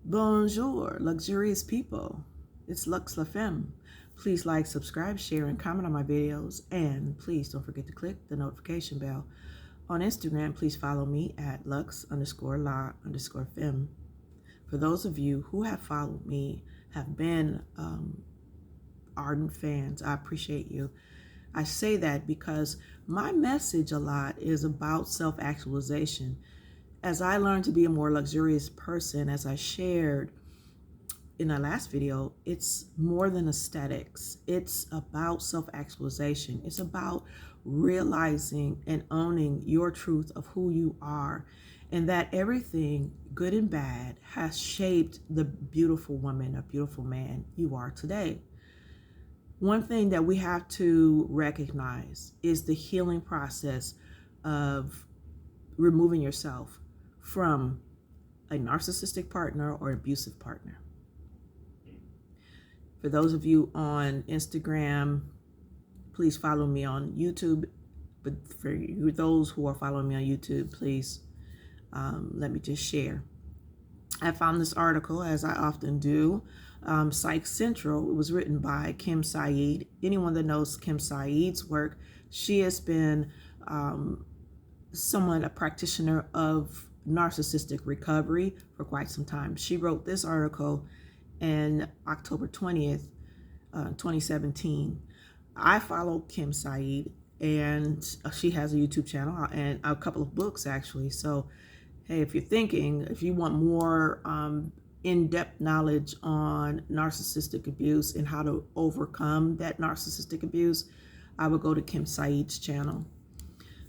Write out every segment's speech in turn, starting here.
Bonjour, luxurious people. It's Lux La Femme. Please like, subscribe, share, and comment on my videos. And please don't forget to click the notification bell. On Instagram, please follow me at Lux_La_Femme. For those of you who have followed me, have been ardent fans, I appreciate you. I say that because my message a lot is about self-actualization. As I learned to be a more luxurious person, as I shared in our last video, it's more than aesthetics. It's about self-actualization. It's about realizing and owning your truth of who you are, and that everything, good and bad, has shaped the beautiful woman or beautiful man you are today. One thing that we have to recognize is the healing process of removing yourself from a narcissistic partner or abusive partner. For those of you on Instagram, please follow me on YouTube. But for those who are following me on YouTube, please let me just share. I found this article, as I often do, Psych Central. It was written by Kim Saeed. Anyone that knows Kim Saeed's work, she has been a practitioner of narcissistic recovery for quite some time. She wrote this article in October 20th, 2017. I follow Kim Saeed, and she has a YouTube channel and a couple of books, actually. So, hey, if you want more in-depth knowledge on narcissistic abuse and how to overcome that narcissistic abuse, I would go to Kim Saeed's channel.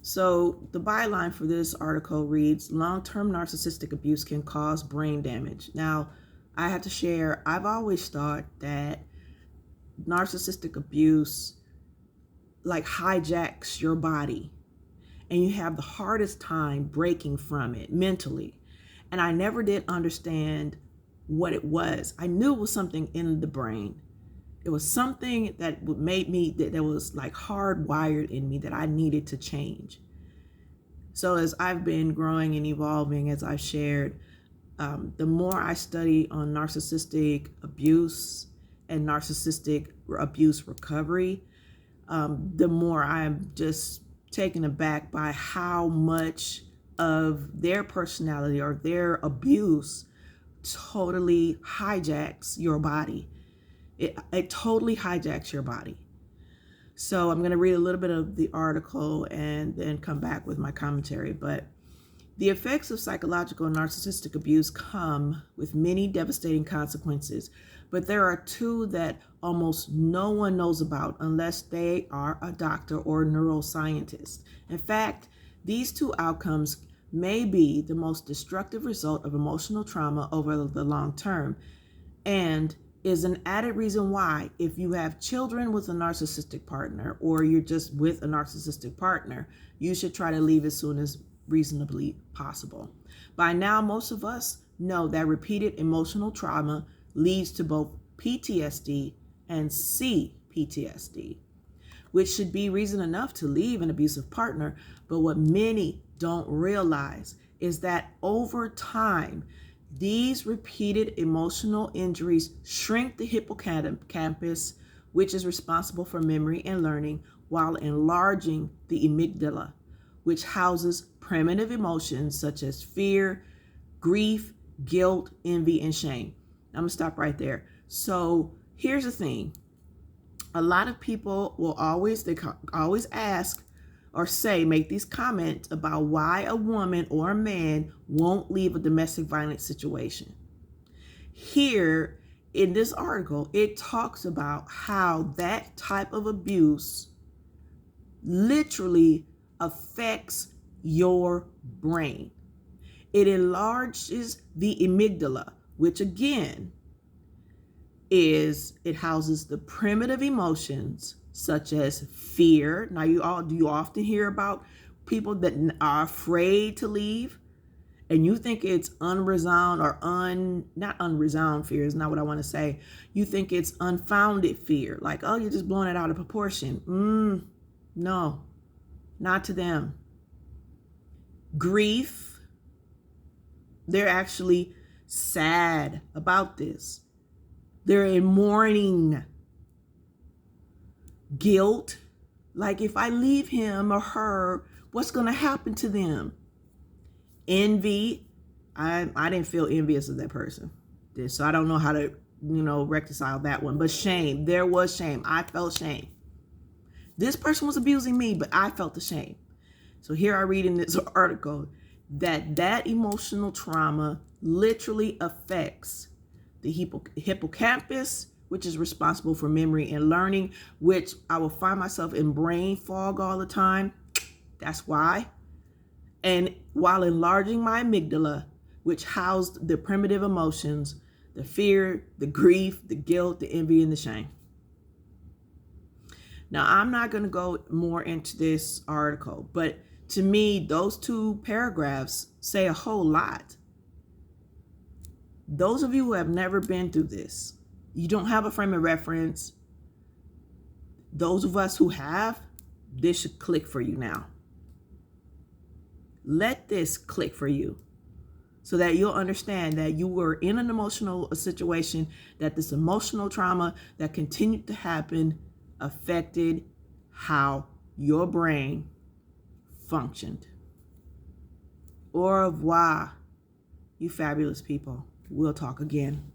So the byline for this article reads, long-term narcissistic abuse can cause brain damage. Now, I have to share, I've always thought that narcissistic abuse like hijacks your body, and you have the hardest time breaking from it mentally. And I never did understand what it was. I knew it was something in the brain. It was something that made me, that was like hardwired in me, that I needed to change. So as I've been growing and evolving, as I've shared, the more I study on narcissistic abuse and narcissistic abuse recovery, the more I'm just taken aback by how much of their personality or their abuse totally hijacks your body. It totally hijacks your body. So I'm going to read a little bit of the article and then come back with my commentary. But the effects of psychological and narcissistic abuse come with many devastating consequences. But there are two that almost no one knows about unless they are a doctor or a neuroscientist. In fact, these two outcomes may be the most destructive result of emotional trauma over the long term, and is an added reason why, if you have children with a narcissistic partner or you're just with a narcissistic partner, you should try to leave as soon as reasonably possible. By now, most of us know that repeated emotional trauma leads to both PTSD and CPTSD, which should be reason enough to leave an abusive partner. But what many don't realize is that over time, these repeated emotional injuries shrink the hippocampus, which is responsible for memory and learning, while enlarging the amygdala, which houses primitive emotions such as fear, grief, guilt, envy, and shame. I'm going to stop right there. So here's the thing. A lot of people will always ask or make these comments about why a woman or a man won't leave a domestic violence situation. Here in this article, it talks about how that type of abuse literally affects your brain. It enlarges the amygdala, which again it houses the primitive emotions such as fear. Now, you often hear about people that are afraid to leave, and you think it's unresolved or not unresolved fear is not what I want to say. You think it's unfounded fear, like, oh, you're just blowing it out of proportion. No, not to them. Grief, they're actually sad about this. They're in mourning, guilt. Like, if I leave him or her, what's going to happen to them? Envy. I didn't feel envious of that person. So I don't know how to, reconcile that one. But shame. There was shame. I felt shame. This person was abusing me, but I felt the shame. So here I read in this article that emotional trauma literally affects the hippocampus, which is responsible for memory and learning, which I will find myself in brain fog all the time. That's why. And while enlarging my amygdala, which housed the primitive emotions, the fear, the grief, the guilt, the envy, and the shame. Now, I'm not going to go more into this article, but to me, those two paragraphs say a whole lot. Those of you who have never been through this, you don't have a frame of reference. Those of us who have, this should click for you now. Let this click for you so that you'll understand that you were in an emotional situation, that this emotional trauma that continued to happen affected how your brain functioned. Au revoir, you fabulous people. We'll talk again.